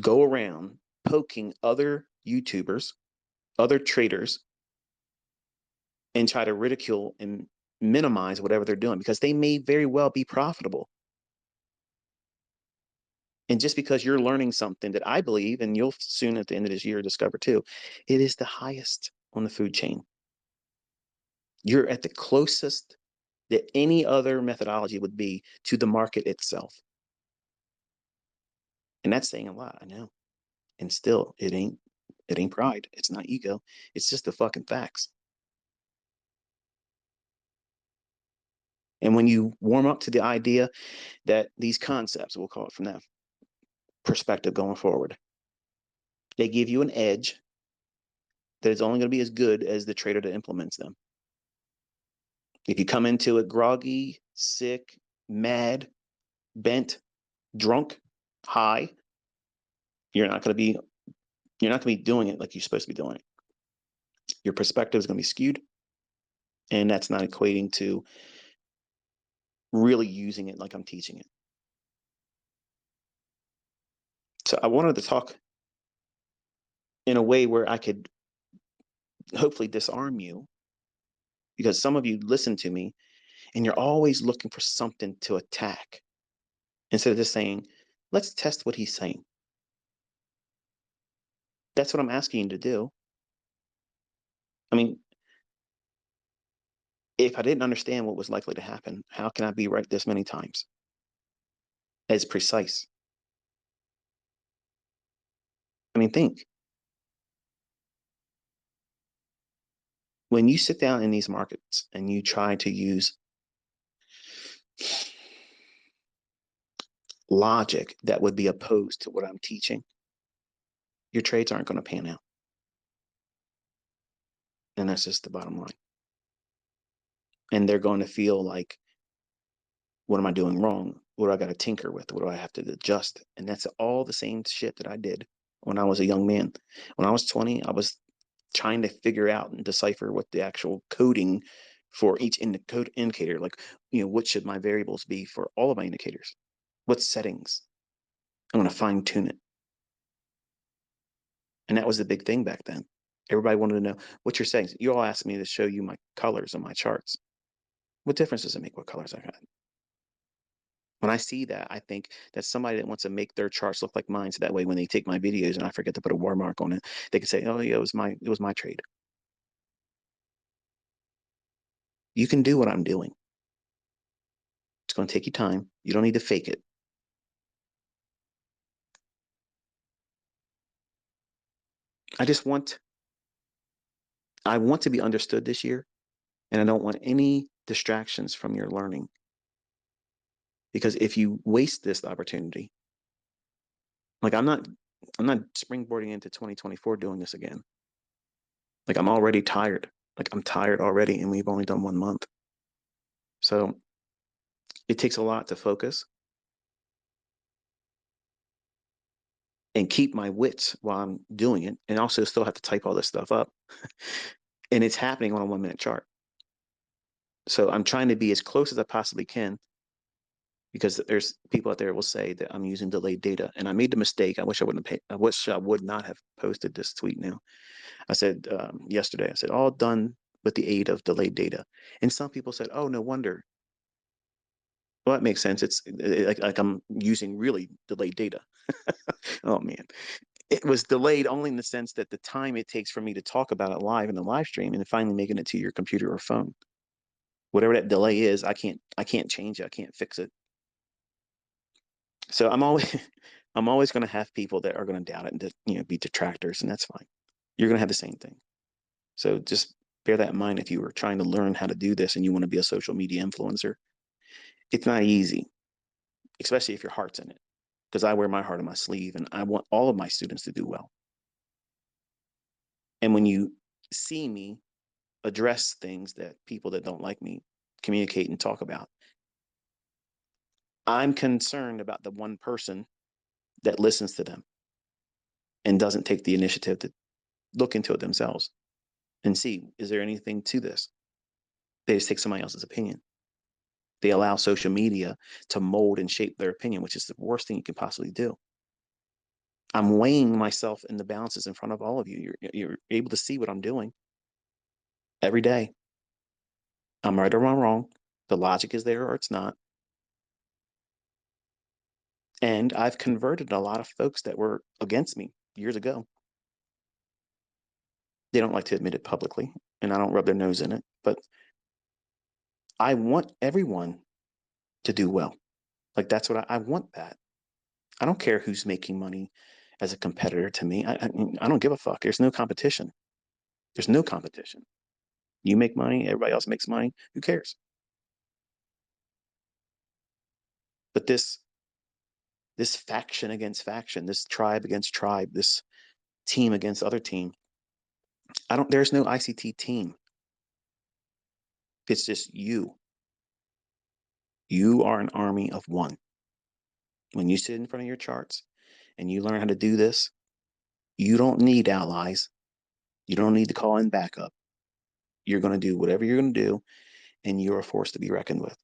go around poking other YouTubers, other traders, and try to ridicule and minimize whatever they're doing, because they may very well be profitable. And just because you're learning something that I believe, and you'll soon at the end of this year discover too, it is the highest on the food chain. You're at the closest that any other methodology would be to the market itself. And that's saying a lot, I know. And still, it ain't pride. It's not ego. It's just the fucking facts. And when you warm up to the idea that these concepts, we'll call it from that perspective going forward, they give you an edge that is only going to be as good as the trader that implements them. If you come into it groggy, sick, mad, bent, drunk, high, you're not going to be doing it like you're supposed to be doing it. Your perspective is going to be skewed, and that's not equating to really using it like I'm teaching it. So I wanted to talk in a way where I could hopefully disarm you, because some of you listen to me and you're always looking for something to attack instead of just saying, let's test what he's saying. That's what I'm asking you to do. I mean, if I didn't understand what was likely to happen, how can I be right this many times? As precise. I mean, think. When you sit down in these markets and you try to use logic that would be opposed to what I'm teaching, your trades aren't going to pan out. And that's just the bottom line. And they're going to feel like, what am I doing wrong? What do I got to tinker with? What do I have to adjust? And that's all the same shit that I did when I was a young man. When I was 20, I was trying to figure out and decipher what the actual coding for each code indicator, like, what should my variables be for all of my indicators? What settings? I'm going to fine tune it. And that was the big thing back then. Everybody wanted to know what you're saying. You all asked me to show you my colors on my charts. What difference does it make what colors I got? When I see that, I think that's somebody that wants to make their charts look like mine, so that way when they take my videos and I forget to put a watermark on it, they can say, "Oh yeah, it was my trade." You can do what I'm doing. It's going to take you time. You don't need to fake it. I want to be understood this year, and I don't want any distractions from your learning. Because if you waste this opportunity, like I'm not springboarding into 2024 doing this again. Like I'm already tired. Like I'm tired already, and we've only done 1 month. So it takes a lot to focus and keep my wits while I'm doing it, and also still have to type all this stuff up. And it's happening on a 1 minute chart. So I'm trying to be as close as I possibly can because there's people out there will say that I'm using delayed data, and I made the mistake. I wish I would not have posted this tweet now. I said yesterday, I said all done with the aid of delayed data, and some people said, "Oh, no wonder." Well, that makes sense. It's like I'm using really delayed data. Oh man, it was delayed only in the sense that the time it takes for me to talk about it live in the live stream and finally making it to your computer or phone, whatever that delay is, I can't change it. I can't fix it. So I'm always I'm always going to have people that are going to doubt it and be detractors, and that's fine. You're going to have the same thing. So just bear that in mind if you are trying to learn how to do this and you want to be a social media influencer. It's not easy, especially if your heart's in it, because I wear my heart on my sleeve and I want all of my students to do well. And when you see me address things that people that don't like me communicate and talk about, I'm concerned about the one person that listens to them and doesn't take the initiative to look into it themselves and see, is there anything to this? They just take somebody else's opinion. They allow social media to mold and shape their opinion, which is the worst thing you can possibly do. I'm weighing myself in the balances in front of all of you. You're able to see what I'm doing every day. I'm right or I'm wrong. The logic is there or it's not. And I've converted a lot of folks that were against me years ago. They don't like to admit it publicly, and I don't rub their nose in it, but I want everyone to do well. Like that's what I want that. I don't care who's making money as a competitor to me. I don't give a fuck. There's no competition. There's no competition. You make money, everybody else makes money. Who cares? But this faction against faction, this tribe against tribe, this team against other team. There's no ICT team. It's just you. You are an army of one. When you sit in front of your charts and you learn how to do this, you don't need allies. You don't need to call in backup. You're going to do whatever you're going to do, and you're a force to be reckoned with.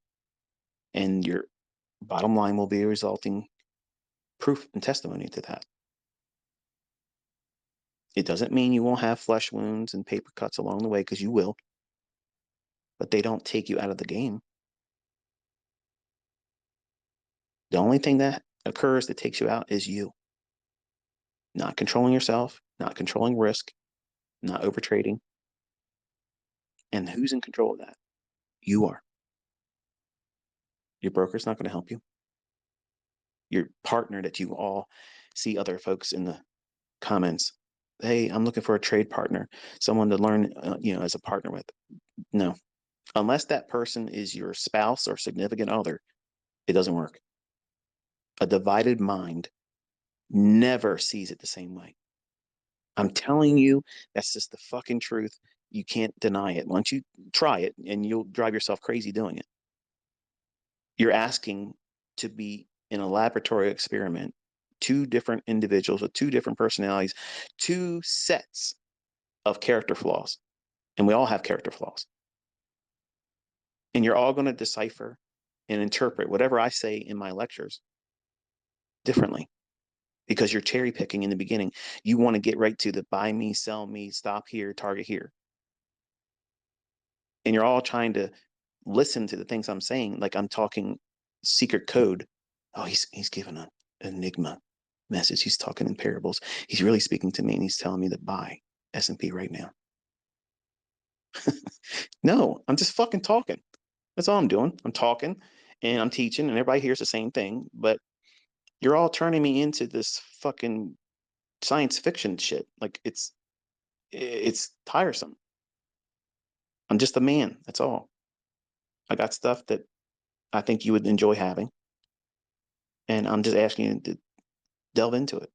And your bottom line will be a resulting proof and testimony to that. It doesn't mean you won't have flesh wounds and paper cuts along the way, because you will, but they don't take you out of the game. The only thing that occurs that takes you out is you. Not controlling yourself, not controlling risk, not overtrading. And who's in control of that? You are. Your broker's not going to help you. Your partner that you all see other folks in the comments, hey, I'm looking for a trade partner, someone to learn, as a partner with. No, unless that person is your spouse or significant other, it doesn't work. A divided mind never sees it the same way. I'm telling you, that's just the fucking truth. You can't deny it. Once you try it, and you'll drive yourself crazy doing it. You're asking to be in a laboratory experiment, two different individuals with two different personalities, two sets of character flaws. And we all have character flaws. And you're all going to decipher and interpret whatever I say in my lectures differently, because you're cherry picking in the beginning. You want to get right to the buy me, sell me, stop here, target here. And you're all trying to listen to the things I'm saying like I'm talking secret code. Oh, he's giving an enigma message. He's talking in parables. He's really speaking to me, and he's telling me to buy S&P right now. No, I'm just fucking talking. That's all I'm doing. I'm talking and I'm teaching, and everybody hears the same thing, but you're all turning me into this fucking science fiction shit. Like it's tiresome. I'm just a man. That's all. I got stuff that I think you would enjoy having, and I'm just asking you to delve into it.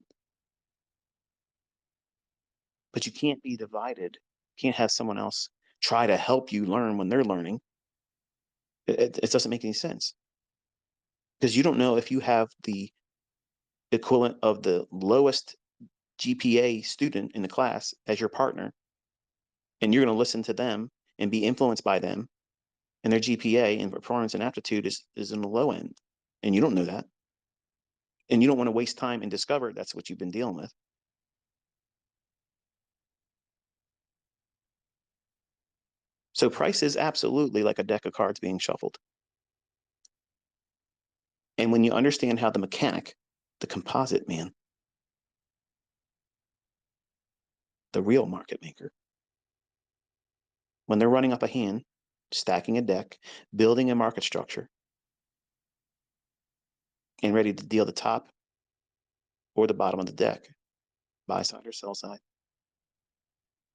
But you can't be divided. You can't have someone else try to help you learn when they're learning. It doesn't make any sense, because you don't know if you have the equivalent of the lowest GPA student in the class as your partner, and you're going to listen to them and be influenced by them, and their GPA and performance and aptitude is in the low end. And you don't know that. And you don't want to waste time and discover that's what you've been dealing with. So price is absolutely like a deck of cards being shuffled. And when you understand how the mechanic, the composite man, the real market maker, when they're running up a hand, stacking a deck, building a market structure, and ready to deal the top or the bottom of the deck, buy side or sell side,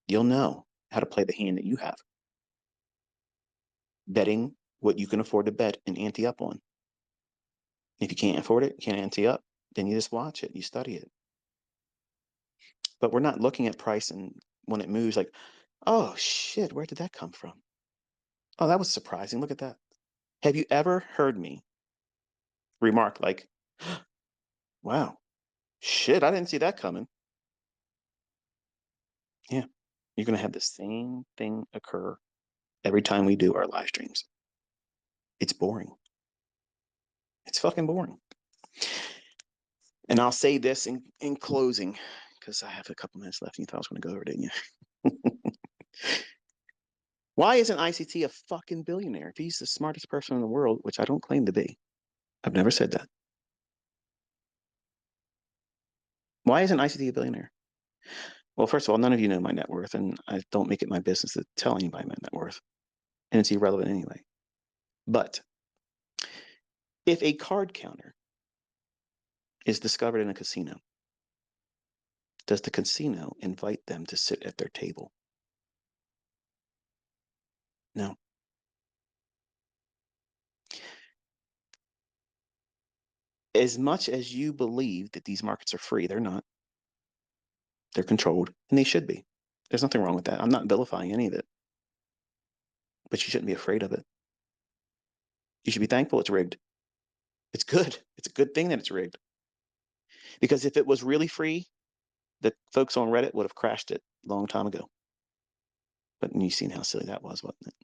you'll know how to play the hand that you have. Betting what you can afford to bet and ante up on. If you can't afford it, can't ante up, then you just watch it, you study it. But we're not looking at price and when it moves like, oh shit, where did that come from? Oh, that was surprising. Look at that. Have you ever heard me remark like, wow, shit, I didn't see that coming? Yeah, you're going to have the same thing occur every time we do our live streams. It's boring. It's fucking boring. And I'll say this in closing, because I have a couple minutes left and you thought I was going to go over, didn't you? Why isn't ICT a fucking billionaire? If he's the smartest person in the world, which I don't claim to be, I've never said that. Why isn't ICT a billionaire? Well, first of all, none of you know my net worth, and I don't make it my business to tell anybody my net worth, and it's irrelevant anyway. But if a card counter is discovered in a casino, does the casino invite them to sit at their table? No. As much as you believe that these markets are free, they're not. They're controlled, and they should be. There's nothing wrong with that. I'm not vilifying any of it, but you shouldn't be afraid of it. You should be thankful it's rigged. It's good. It's a good thing that it's rigged. Because if it was really free, the folks on Reddit would have crashed it a long time ago. But you've seen how silly that was, wasn't it?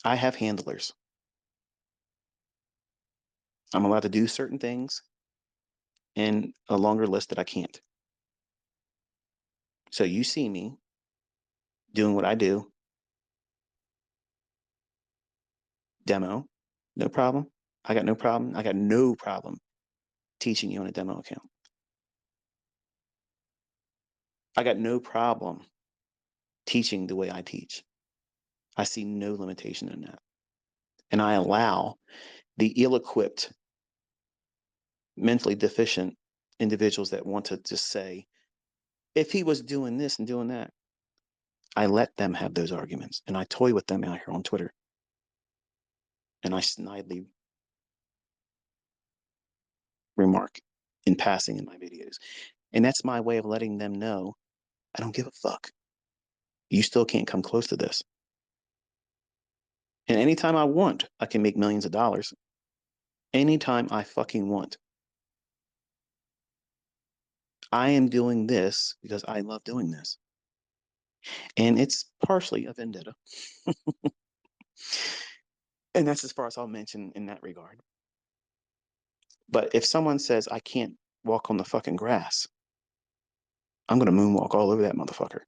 I have handlers. I'm allowed to do certain things and a longer list that I can't. So you see me doing what I do, demo, no problem. I got no problem. I got no problem teaching you on a demo account. I got no problem teaching the way I teach. I see no limitation in that. And I allow the ill-equipped, mentally deficient individuals that want to just say, if he was doing this and doing that, I let them have those arguments. And I toy with them out here on Twitter. And I snidely remark in passing in my videos. And that's my way of letting them know I don't give a fuck. You still can't come close to this. And anytime I want, I can make millions of dollars. Anytime I fucking want. I am doing this because I love doing this. And it's partially a vendetta. And that's as far as I'll mention in that regard. But if someone says I can't walk on the fucking grass, I'm going to moonwalk all over that motherfucker.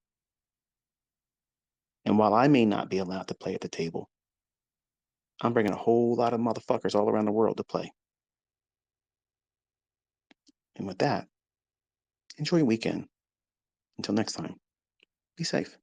And while I may not be allowed to play at the table, I'm bringing a whole lot of motherfuckers all around the world to play. And with that, enjoy your weekend. Until next time, be safe.